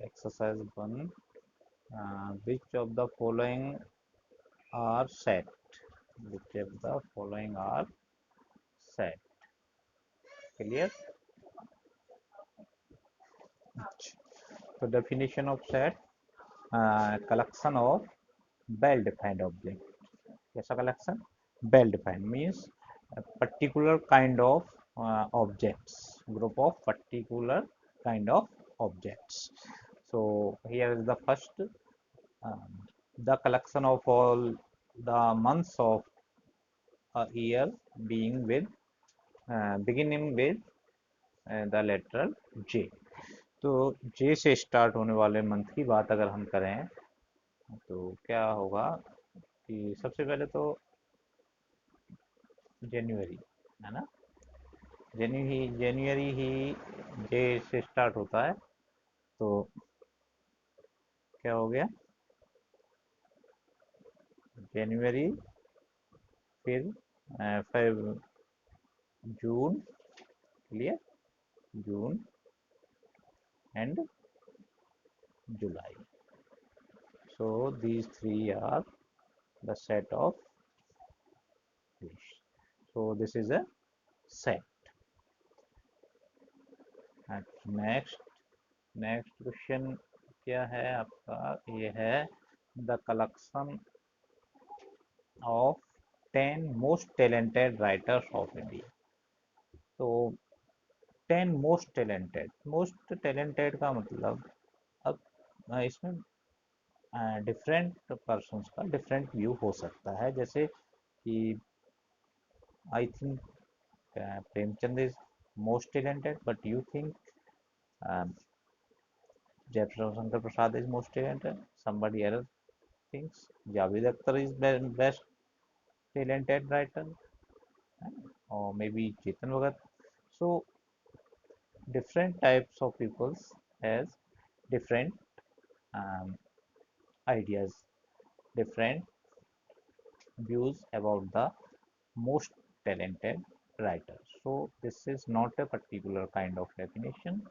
exercise 1. Which of the following are set? Which of the following are set? Clear? So definition of set, collection of well-defined object. कैसा collection? Well-defined means a particular kind of objects, group of particular kind of objects. So here is the first, the collection of all the months of a year being with beginning with the letter J. तो J से start होने वाले month की बात अगर हम करें तो क्या होगा कि सबसे पहले तो जनवरी है ना। जनवरी ही J से स्टार्ट होता है, तो क्या हो गया जनवरी, फिर June, clear, June and July. So these three are the set of fish. So this is a set. Next question क्या है आपका? ये है the collection of 10 most talented writers of India. तो 10 मोस्ट टैलेंटेड का मतलब, अब इसमें डिफरेंट पर्सन्स का डिफरेंट व्यू हो सकता है. जैसे कि I think Premchand is most talented, but you think Jaiprakash Prasad is most talented. Somebody else thinks Javed Akhtar is best talented writer, or maybe Chetan Bhagat. So different types of peoples has different um, ideas, different views about the most talented writer. So this is not a particular kind of definition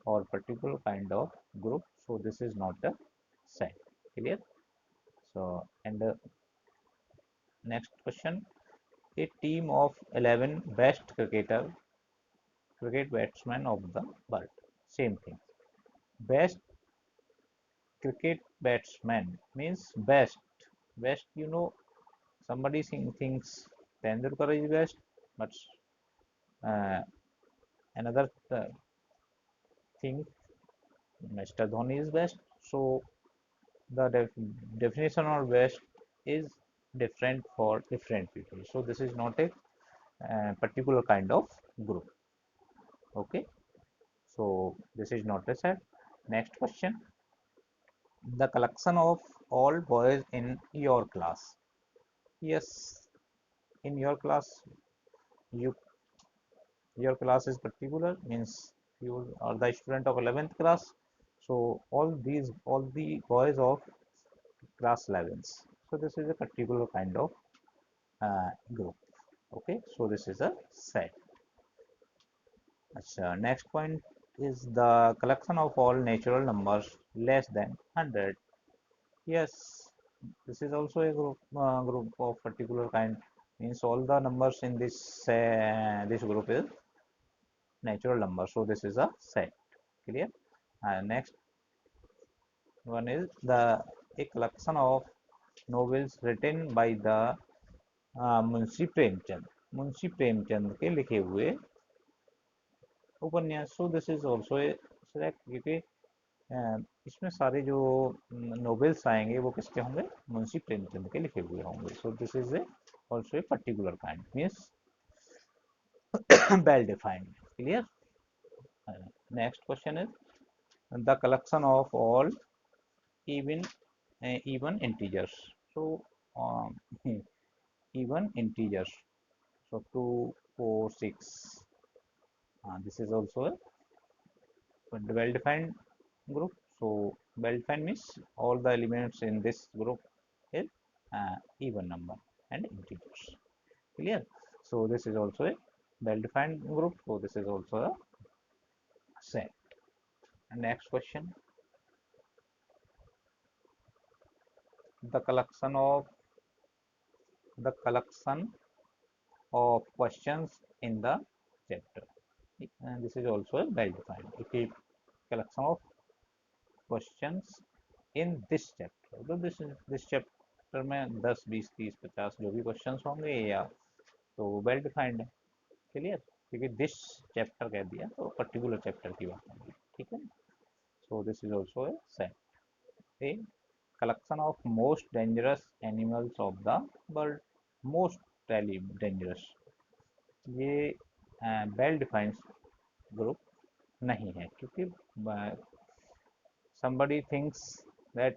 or particular kind of group. So this is not a set. Clear? So and next question: a team of 11 best cricket batsmen of the world. Same thing. Best cricket batsman means best. Best, somebody thinks Tendulkar is best, but uh, another think Mr. Dhoni is best. So the definition of best is different for different people. So this is not a particular kind of group. Okay. So this is not a set. Next question: the collection of all boys in your class. Yes, in your class, you your class is particular, means you are the student of 11th class. So all the boys of class 11th. So this is a particular kind of group. Okay, so this is a set. Next point is the collection of all natural numbers less than 100. Yes, this is also a group of particular kind, means all the numbers in this group is natural number. So this is a set. Clear? Next one is the a collection of novels written by the Munshi Premchand के लिखे हुए उपन्यास. So this is also a select, क्योंकि इसमें सारे जो novels आएंगे वो किसके होंगे? मुंशी प्रेमचंद के लिखे हुए होंगे. So this is a also a particular kind, means well defined. Clear? Next question is the collection of all even even integers. So um, even integers. So 2, 4, 6. This is also a well-defined group. So well-defined means all the elements in this group is even number and integers. Clear? So this is also a well-defined group. So this is also a set. And next question: the collection of questions in the chapter. And this is also well defined. It is collection of questions in this chapter. तो this chapter में 10, 20, 30, 50 जो भी questions होंगे या तो well defined है. Clear, क्योंकि this chapter कह दिया तो पर्टिकुलर चैप्टर की बात होगी. ठीक है. So this is also a set. A collection of most dangerous animals of the world. most dangerous, ये वेल डिफाइंड ग्रुप नहीं है, क्योंकि somebody thinks that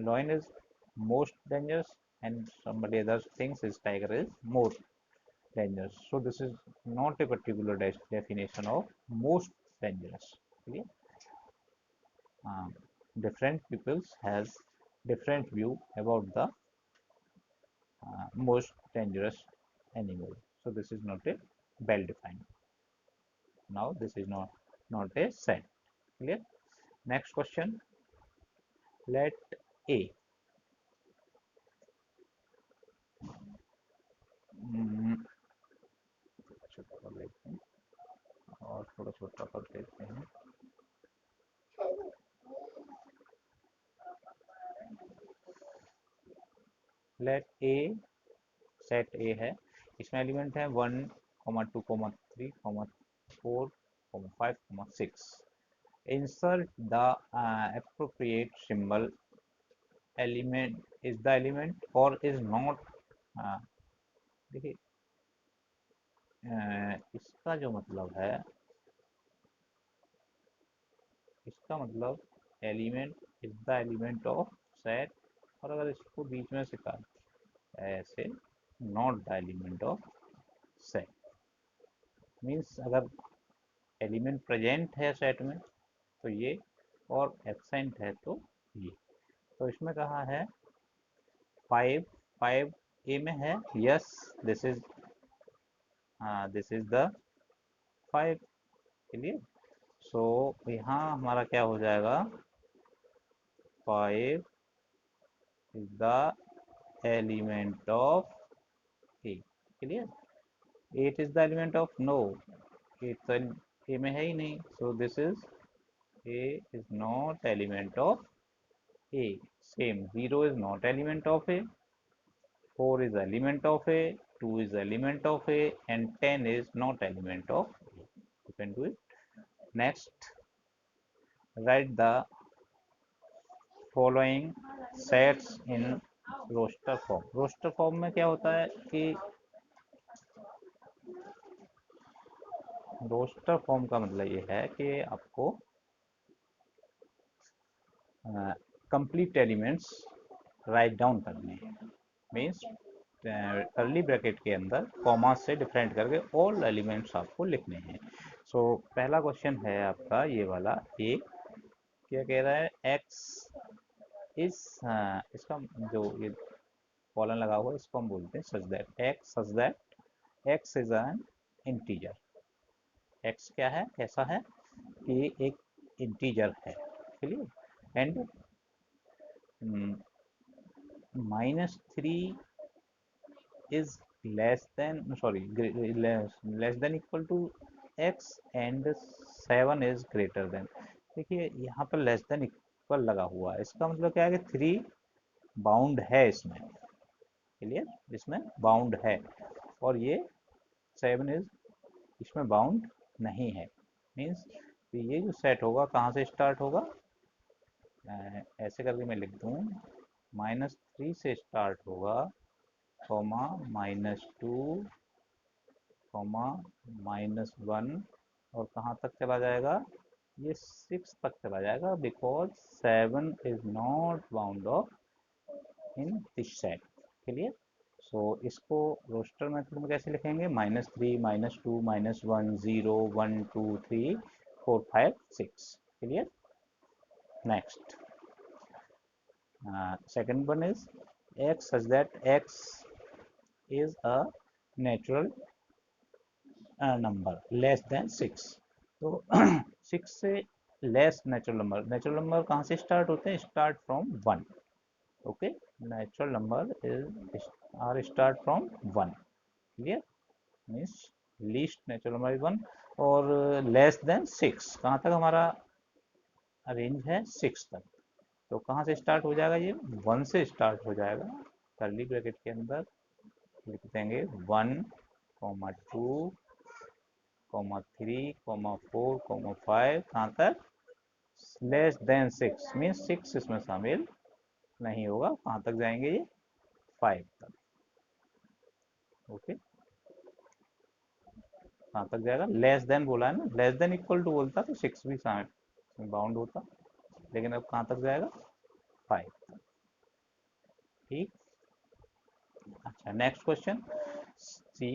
lion is most dangerous and somebody else thinks is tiger is more dangerous. So this is not a particular definition of most dangerous. Okay? Different peoples has different view about the most dangerous animal. So this is not a well defined. Now this is not a set. Clear? Next question. Let A. छोटा कर लेते हैं और थोड़ा छोटा कर देते हैं. लेट ए सेट ए है, इसमें एलिमेंट है 1, 2, 3, 4, 5, 6. Insert the appropriate symbol. Element is the element or is not. देखिए इसका जो मतलब है, इसका मतलब element is the element of set, और अगर इसको बीच में से काट ऐसे not the element of set. Means अगर एलिमेंट प्रेजेंट है सेट में तो ये, और एब्सेंट है तो ये. तो इसमें कहा है 5 ए में है. Yes, this is the 5. Clear. So यहाँ हमारा क्या हो जाएगा, 5 is the element of A. Clear? 8 is the element of no. 8 तो A में है ही नहीं. So this is A is not element of A. Same. 0 is not element of A. 4 is element of A. 2 is element of A, and 10 is not element of A. You can do it. Next, write the following sets in roster form. roster form में क्या होता है कि roster form का मतलब ये है कि आपको कंप्लीट एलिमेंट्स राइट डाउन करने हैं. मीन्स कर्ली ब्रैकेट के अंदर कॉमा से डिफरेंट करके ऑल एलिमेंट्स आपको लिखने हैं. सो पहला क्वेश्चन है आपका ये वाला. ए क्या कह रहा है, एक्स इस इसका जो ये कॉलन लगा हुआ है इसको हम बोलते हैं सच that x is N integer. X क्या है, ऐसा है कि एक इंटीजर है. Clear. And -3 is less than less than equal to x and 7 is greater than. देखिए यहाँ पर लेस देन इक्वल लगा हुआ है, इसका मतलब क्या है कि 3 बाउंड है इसमें. क्लियर. इसमें बाउंड है और ये 7 इज इसमें बाउंड नहीं है. मीन्स तो ये जो सेट होगा कहाँ से स्टार्ट होगा, ऐसे करके मैं लिख दूँ, -3 से स्टार्ट होगा, कॉमा -2, कॉमा -1, और कहाँ तक चला जाएगा, ये 6 तक चला जाएगा, because 7 is not bound of in this set. Clear. So इसको रोस्टर मेथड में कैसे लिखेंगे, -3, -2, -1, 0, 1, 2, 3, 4, 5, 6. Clear. Next, second one is x such that x is a natural number less than 6. तो 6 से लेस नेचुरल नंबर कहाँ से स्टार्ट होते हैं, start from 1. Okay. natural number is are start from 1. clear? Means least natural number is 1 और less then 6 कहाँ तक हमारा रेंज है 6 तक। तो कहाँ से स्टार्ट हो जाएगा ये 1 से स्टार्ट हो जाएगा। कर्ली ब्रैकेट के अंदर लिख देंगे 1 कॉमा 2 कॉमा 3 कॉमा 4 कॉमा 5 कहाँ तक लेस देन 6 मीन्स 6 इसमें शामिल नहीं होगा। कहाँ तक जाएंगे ये 5 तक। ओके कहाँ तक जाएगा लेस देन बोला है ना, लेस देन इक्वल टू बोलता तो 6 भी बाउंड होता, लेकिन अब कहाँ तक जाएगा 5 तक। ठीक। अच्छा next question C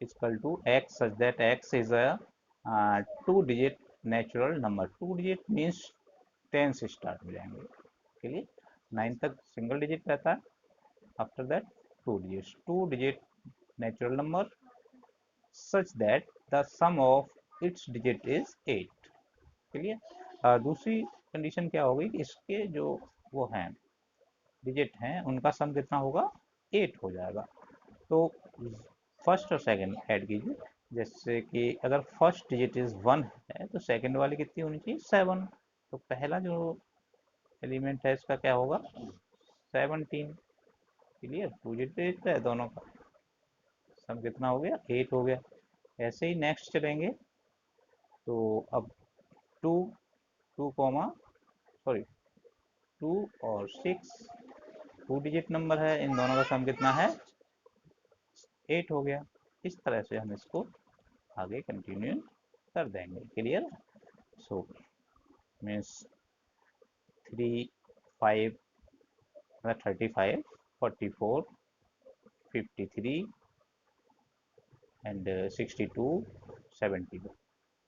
equal to X such that x is a 2 digit natural number. 2 digit means 10 से स्टार्ट हो जाएंगे के लिए 9 तक सिंगल डिजिट रहता है, after that 2 digit. 2 digit natural number such that the sum of its digit is 8। Clear. दूसरी condition क्या होगी कि इसके जो वो हैं डिजिट हैं उनका सम कितना होगा 8 हो जाएगा। तो फर्स्ट और सेकंड ऐड कीजिए, जैसे कि अगर फर्स्ट डिजिट इज 1 है तो सेकंड वाली कितनी होनी चाहिए 7। तो पहला जो एलिमेंट है इसका क्या होगा 17। क्लियर। 2 डिजिट है दोनों का सम कितना हो गया 8 हो गया। ऐसे ही नेक्स्ट चलेंगे तो अब 2 2 कॉमा सॉरी 2 और 6 2 डिजिट नंबर है, इन दोनों का सम कितना है 8 हो गया। इस तरह से हम इसको आगे कंटिन्यू कर देंगे। Clear. So means 3 5 35 44 53 and 62 72।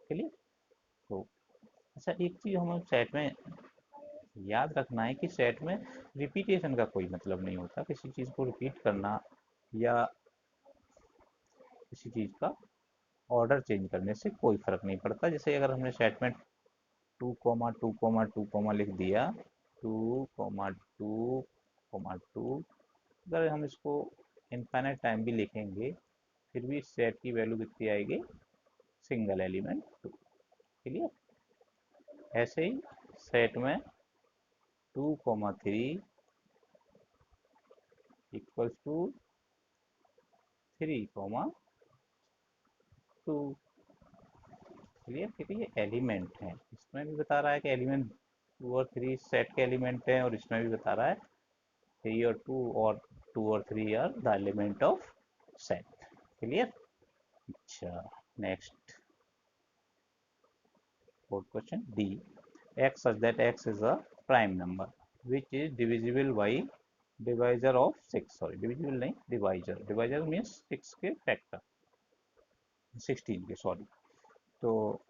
Clear. तो अच्छा एक चीज़ हमें सेट में याद रखना है कि सेट में रिपीटेशन का कोई मतलब नहीं होता। किसी चीज़ को रिपीट करना या किसी चीज़ का ऑर्डर चेंज करने से कोई फर्क नहीं पड़ता। जैसे अगर हमने सेट में 2 2 2 लिख दिया 2 2 2 अगर हम इसको इनफाइनाइट टाइम भी लिखेंगे फिर भी सेट की वैल्यू कितनी आएगी सिंगल एलिमेंट 2। क्लियर। ऐसे ही सेट में 2 3 इक्वल्स टू 3 2। क्लियर। क्योंकि ये एलिमेंट है, इसमें भी बता रहा है कि एलिमेंट 2 और 3 सेट के एलिमेंट हैं और इसमें भी बता रहा है 3 और 2 और 2 और 3 are the element of set. Clear. अच्छा next fourth question D x such that x is a prime number which is divisible by divisor of 6। Sorry divisible नहीं डिवाइजर, डिवाइजर मीन्स 6 के फैक्टर 16 के सॉरी। तो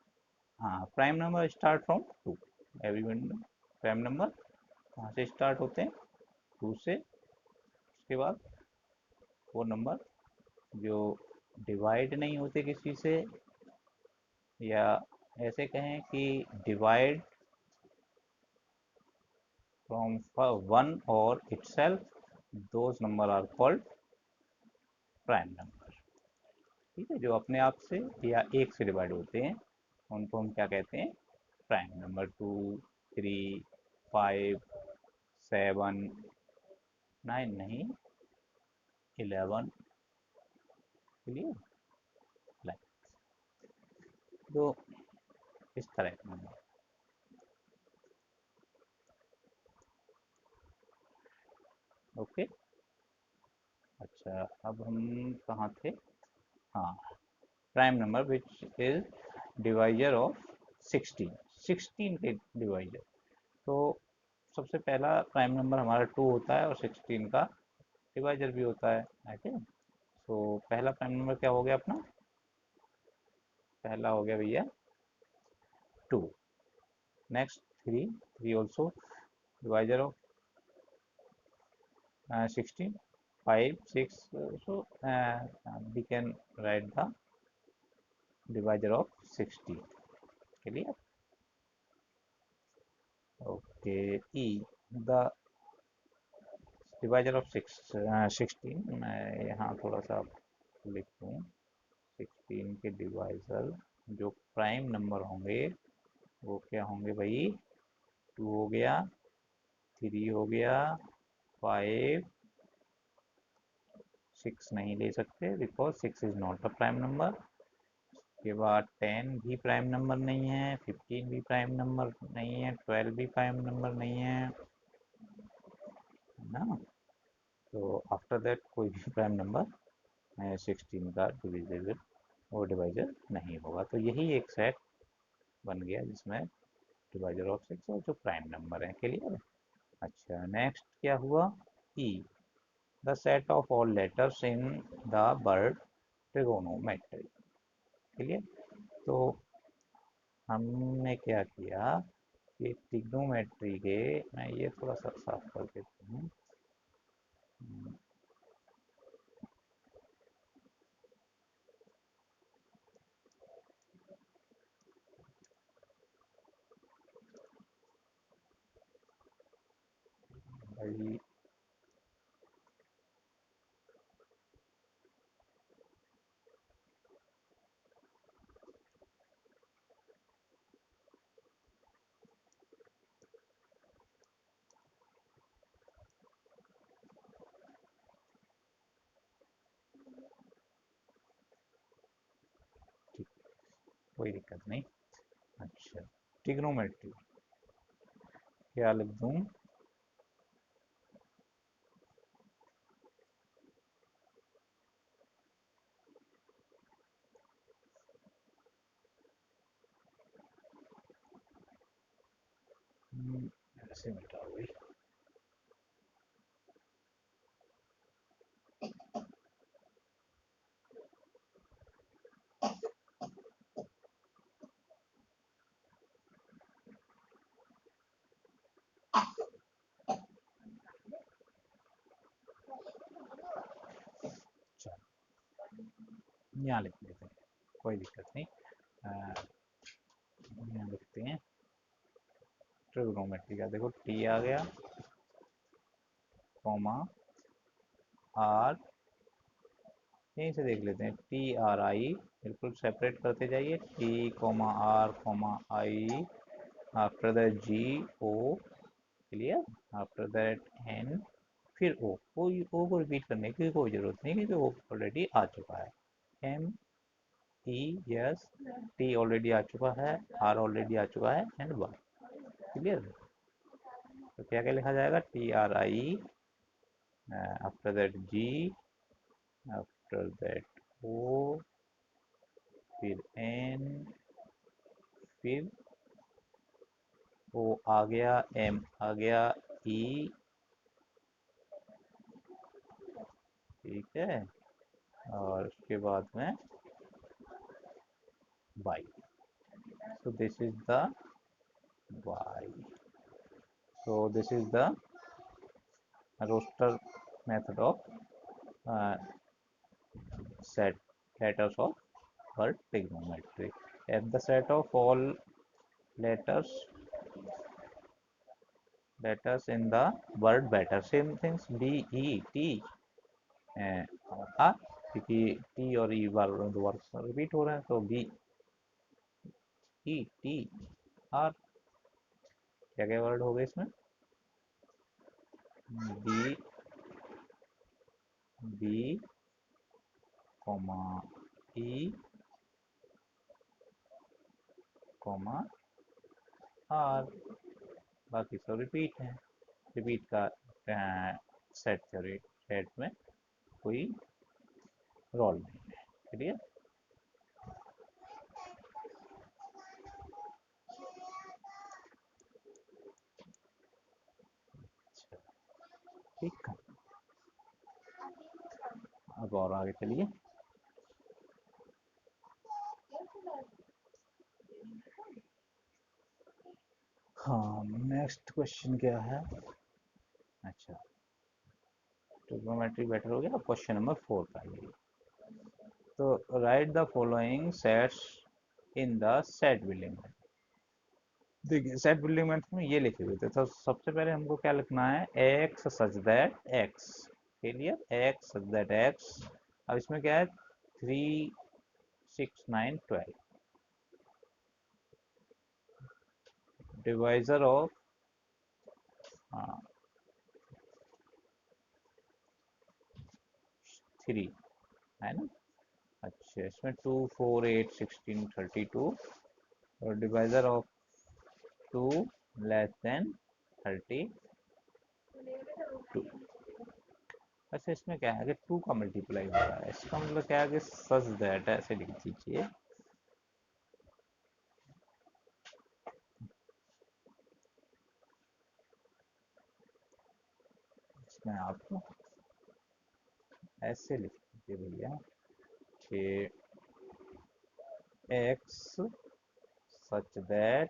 हाँ prime number start from 2। Every prime number कहाँ से start होते हैं 2 से। उसके बाद वो नंबर जो डिवाइड नहीं होते किसी से या ऐसे कहें कि डिवाइड फ्रॉम 1 और itself those number are called prime number. ठीक है। जो अपने आप से या एक से डिवाइड होते हैं उनको हम क्या कहते हैं प्राइम नंबर। 2 3 5 7 9 नहीं 11। क्लियर। लाइक तो इस तरह का नंबर। ओके। अच्छा अब हम कहाँ थे। हाँ prime number which is divisor of 16। 16 के डिवाइजर। तो सबसे पहला प्राइम नंबर हमारा 2 होता है और 16 का डिवाइजर भी होता है। ठीक है। तो पहला प्राइम नंबर क्या हो गया अपना पहला हो गया भैया 2। Next 3 3 also divisor of 16 5 6 so we can write the divisor of 16। clear। okay e the divisor of 16, मैं यहाँ थोड़ा सा लिख दूँ। 16 के डिवाइजर जो प्राइम नंबर होंगे वो क्या होंगे भाई? 2 हो गया, 3 हो गया, 5, 6 नहीं ले सकते because 6 is not a prime number. उसके बाद 10 भी प्राइम नंबर नहीं है, 15 भी प्राइम नंबर नहीं है, 12 भी प्राइम नंबर नहीं है ना। तो आफ्टर दैट कोई भी प्राइम नंबर 16 का डिविजिबल और डिवाइजर नहीं होगा। तो यही एक सेट बन गया जिसमें डिवाइजर ऑफ 6 और जो प्राइम नंबर है। क्लियर है? अच्छा, नेक्स्ट क्या हुआ? E, the set of all letters in the word trigonometry. Clear? तो हमने क्या किया कि ट्रिग्नोमेट्री के, मैं ये थोड़ा सा साफ कर देता हूँ। भाई ठीक, कोई दिक्कत नहीं। अच्छा, ट्रिग्नोमेट्री क्या लिख दूँ? ऐसे मिटाओ भाई। चलो यहाँ लिख लेते हैं, कोई दिक्कत नहीं। यहाँ लिखते हैं ट्रिग्नोमेट्री का। देखो टी आ गया, कॉमा आर, यहीं से देख लेते हैं, टी आर आई, बिल्कुल सेपरेट करते जाइए। T comma R comma I, after that G O. Clear? After that N, फिर ओ। ओ को रिपीट करने की कोई ज़रूरत नहीं क्योंकि वो ऑलरेडी आ चुका है। M E, yes, T already आ चुका है, आर ऑलरेडी आ चुका है, एंड वाई। क्लियर? तो क्या क्या लिखा जाएगा? T R I, after that G, after that O, फिर एन, फिर ओ आ गया, एम आ गया, ई, ठीक है, और उसके बाद में Y. so this is the y, so this is the roster method of uh, set letters of word trigonometry. And the set of all letters in the word better, same things, b e t r, क्योंकि t और e बार दोबारा repeat हो रहे हैं, तो b e t r, क्या क्या word हो गए इसमें? b, b, comma e, comma r, बाकी सब रिपीट है। रिपीट का सेट थ्योरी सेट में कोई रोल नहीं है। क्लियर? ठीक है, अब और आगे चलिए। हाँ, नेक्स्ट क्वेश्चन क्या है? अच्छा, ट्रिग्नोमेट्री बेटर हो गया। क्वेश्चन नंबर 4 का ये। तो right the following sets in the set building. देखिए सेट बिल्डिंग मेथड में ये लिखे हुए थे, तो सबसे पहले हमको क्या लिखना है, x such that x, clear, x such that x. अब इसमें क्या है, 3 6 9 12, डिवाइजर ऑफ, हाँ 3 है ना। अच्छा इसमें 2 4 8 16 32, और डिवाइजर ऑफ 2 < 32। अच्छा इसमें क्या है कि 2 का मल्टीप्लाई हो रहा है, इसका मतलब क्या है कि सच दैट ऐसे लिख दीजिए। इसमें आप ऐसे लिख दीजिए भैया कि X such that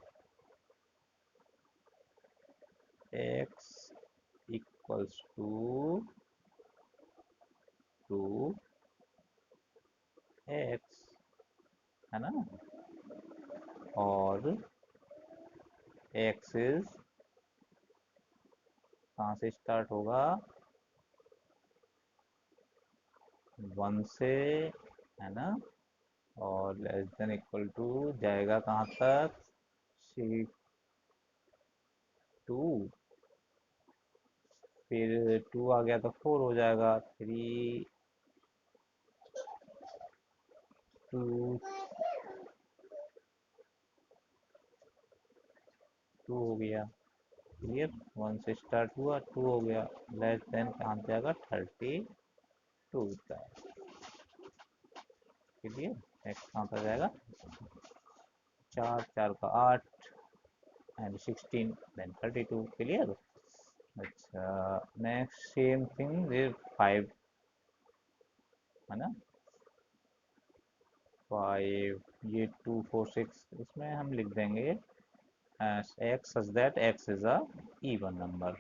X equals to X, है ना, और एक्स इज, कहाँ से स्टार्ट होगा, 1 से, है ना, और लेस देन इक्वल टू जाएगा कहाँ तक, 2, फिर 2 आ गया तो 4 हो जाएगा, 3 2 2 हो गया, क्लियर, 1 से स्टार्ट हुआ 2 हो गया, लेस देन कहाँ जाएगा 32 का, क्लियर, नेक्स्ट कहाँ पर जाएगा, 4 4 का 8 एंड 16 देन 32, क्लियर। अच्छा नेक्स्ट सेम थिंग ये 5, है ना, 5, ये 2 4 6, इसमें हम लिख देंगे x such that x is a even number,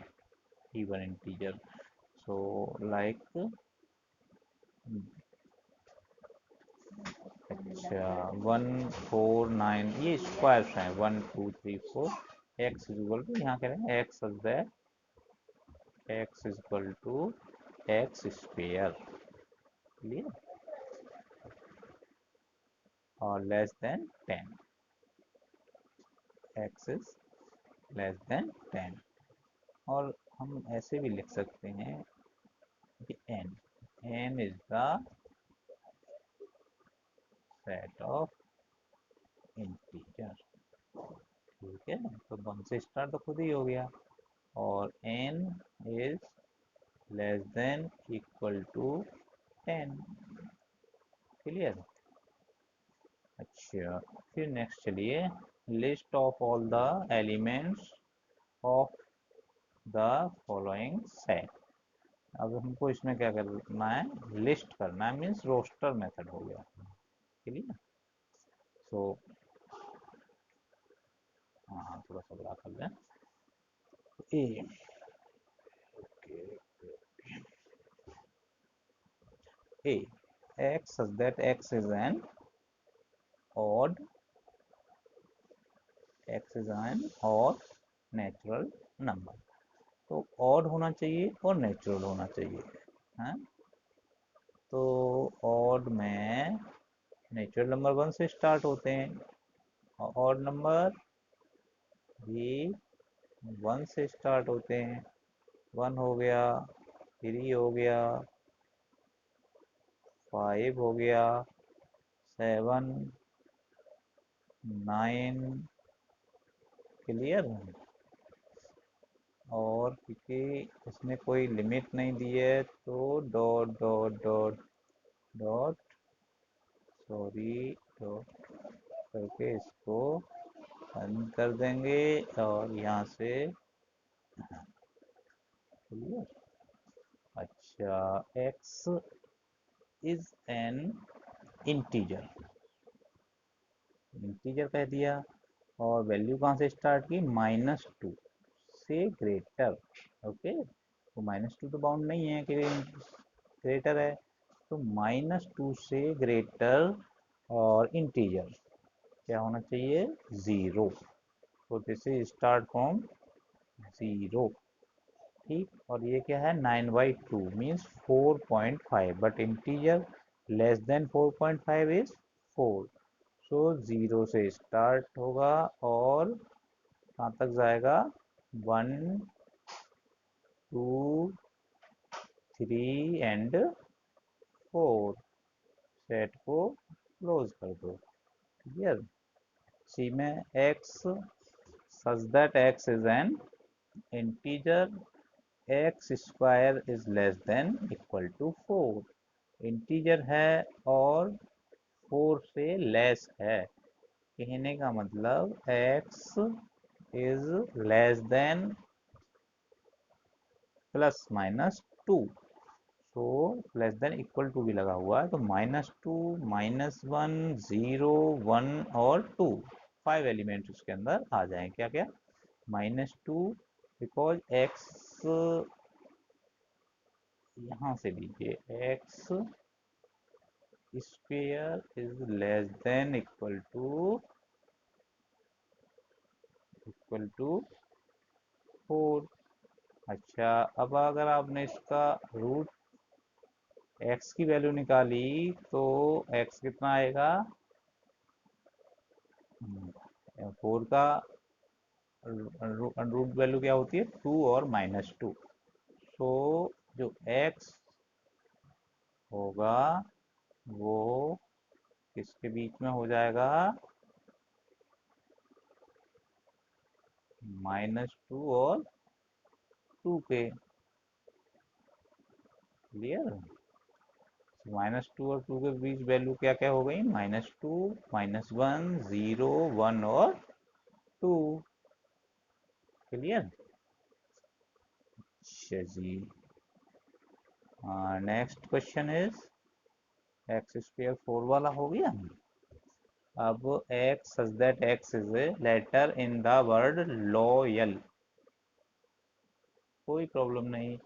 even integer, so like, अच्छा 1 4 9, ये स्क्वायर्स हैं, 1 2 3 4, एक्स इज इक्वल टू, यहाँ करेंगे x such that x is equal to x square, clear, और less than 10, x is less than 10, और हम ऐसे भी लिख सकते हैं कि n is the set of integer, ठीक है, तो 1 से स्टार्ट तो खुद ही हो गया, और n is less than equal to 10, clear. अच्छा फिर नेक्स्ट चलिए, list of all the elements of the following set. अब हमको इसमें क्या करना है, लिस्ट करना है, मीन्स रोस्टर मेथड हो गया, क्लियर। सो हाँ थोड़ा सा बड़ा कर लें, A A x such that x is an odd, x is an odd natural number, तो ऑड होना चाहिए और नेचुरल होना चाहिए, है, तो ऑड में नेचुरल नंबर 1 से स्टार्ट होते हैं, और ऑड नंबर भी 1 से स्टार्ट होते हैं, 1 हो गया, 3 हो गया, 5 हो गया, 7 9, क्लियर, और क्योंकि इसमें कोई लिमिट नहीं दी है तो dot dot dot dot, sorry dot करके इसको बंद कर देंगे, और यहाँ से, क्लियर। अच्छा x is an integer, integer कह दिया, और वैल्यू कहाँ से स्टार्ट की, -2 से ग्रेटर, ओके, तो -2 तो बाउंड नहीं है कि ग्रेटर है, तो -2 से ग्रेटर, और इंटीजर क्या होना चाहिए, 0, तो दिस इज स्टार्ट फ्रॉम 0, ठीक। और ये क्या है, 9/2 means 4.5, but integer less than 4.5 is 4। सो 0 से स्टार्ट होगा और कहाँ तक जाएगा, 1 2 3 एंड 4। सेट को क्लोज कर दो। क्लियर। सी में x such that x is an integer, x square is less than equal to 4। Integer है और 4 से लेस है, कहने का मतलब x is less than plus minus 2। So less than equal to भी लगा हुआ है, तो -2 -1 0 1 और 2, 5 एलिमेंट उसके अंदर आ जाएंगे। क्या क्या, -2 बिकॉज x, यहाँ से लीजिए, x square is less than equal to 4। अच्छा, अब अगर आपने इसका रूट x की वैल्यू निकाली तो x कितना आएगा, 4 का रूट वैल्यू क्या होती है, 2 और -2। सो जो x होगा वो किसके बीच में हो जाएगा, -2 और 2 के। क्लियर। -2 और 2 के बीच वैल्यू क्या क्या हो गई, -2 -1 0 1 और 2। क्लियर। अच्छा जी, next question is x square 4 वाला हो गया। अब x such that x is a letter in the word loyal, कोई प्रॉब्लम नहीं,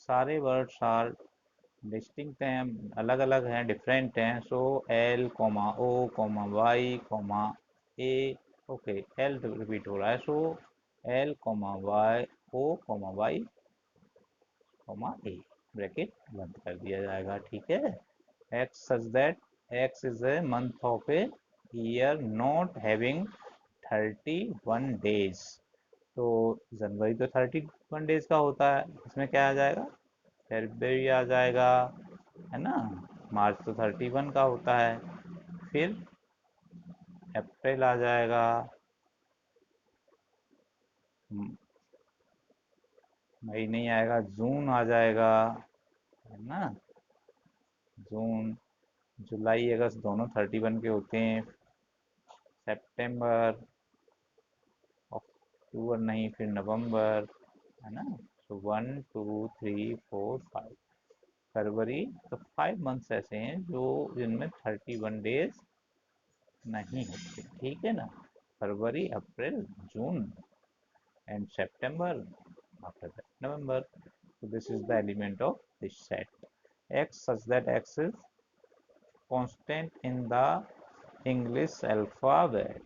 सारे वर्ड्स आर डिस्टिंक्ट हैं, अलग अलग हैं, डिफरेंट हैं। सो L O Y A, okay, L repeat हो रहा है, सो L Y A ब्रैकेट बंद कर दिया जाएगा। ठीक है। x such that x is a month of a year not having 31 days। तो जनवरी तो 31 डेज का होता है, इसमें क्या आ जाएगा, फरवरी आ जाएगा, है ना। मार्च तो 31 का होता है, फिर अप्रैल आ जाएगा, मई नहीं आएगा, जून आ जाएगा, है ना। जून, जुलाई अगस्त दोनों 31 के होते हैं। सितंबर, अक्टूबर नहीं, फिर नवंबर, है ना। सो 1 2 3 4 5 फरवरी, तो 5 मंथ्स ऐसे हैं जो जिनमें 31 डेज नहीं होते। ठीक है ना, February April June and September, after that November। So this is the element of this set x such that x is constant in the English alphabet।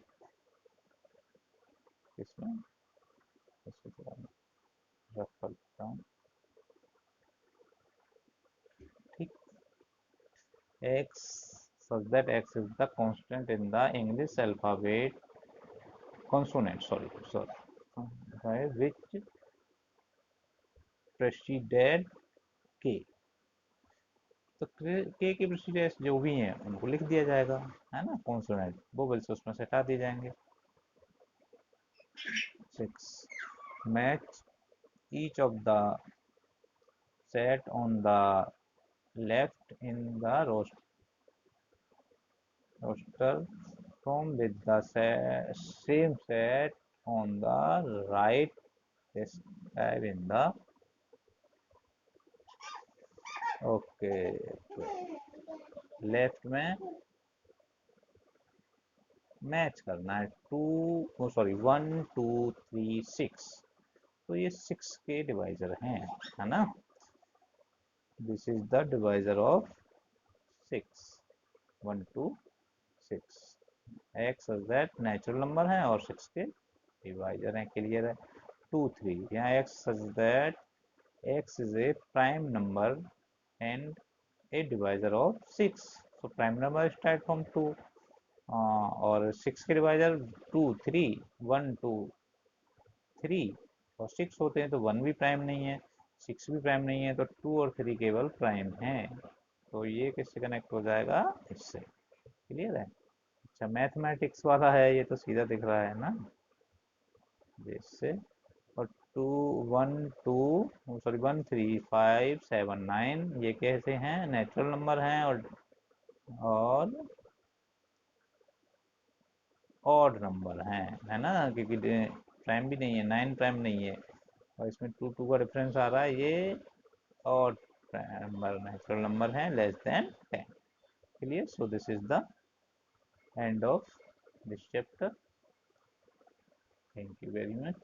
इसमें इसको थोड़ा रफ कर देता हूँ। ठीक, x such that x is the constant in the English alphabet consonant, sorry, which preceded k। तो के precedence जो भी हैं उनको लिख दिया जाएगा, है ना, कॉन्सोनेंट वोवेल्स उसमें से हटा दिए जाएंगे। 6 match each of the set on the left in the roster from with the same set on the right described in the, okay, left में मैच करना है 2, सॉरी 1 2 3 6, तो ये 6 के डिवाइजर हैं, है ना। This is the divisor of 6, 1 2 6। X that natural number है और 6 के डिवाइजर है, क्लियर है। 2 3 यहाँ x such that x is A prime number and A divisor of 6। So prime number start from 2 और 6 के डिवाइजर 2 3 1 2 3 और 6 होते हैं, तो 1 भी प्राइम नहीं है, 6 भी प्राइम नहीं है, तो 2 और 3 केवल प्राइम है। तो ये किससे कनेक्ट हो जाएगा, इससे। क्लियर है। अच्छा मैथमेटिक्स वाला है ये, तो सीधा दिख रहा है ना, इससे। और 2 1 2 सॉरी 1 3 5 7 9 ये कैसे हैं, नेचुरल नंबर हैं, और ऑड नंबर हैं, है ना, क्योंकि प्राइम भी नहीं है, 9 प्राइम नहीं है, और इसमें 2 2 का डिफरेंस आ रहा है, ये ऑड नंबर नेचुरल नंबर है less than 10। Clear. So this is the end of this chapter. Thank you very much.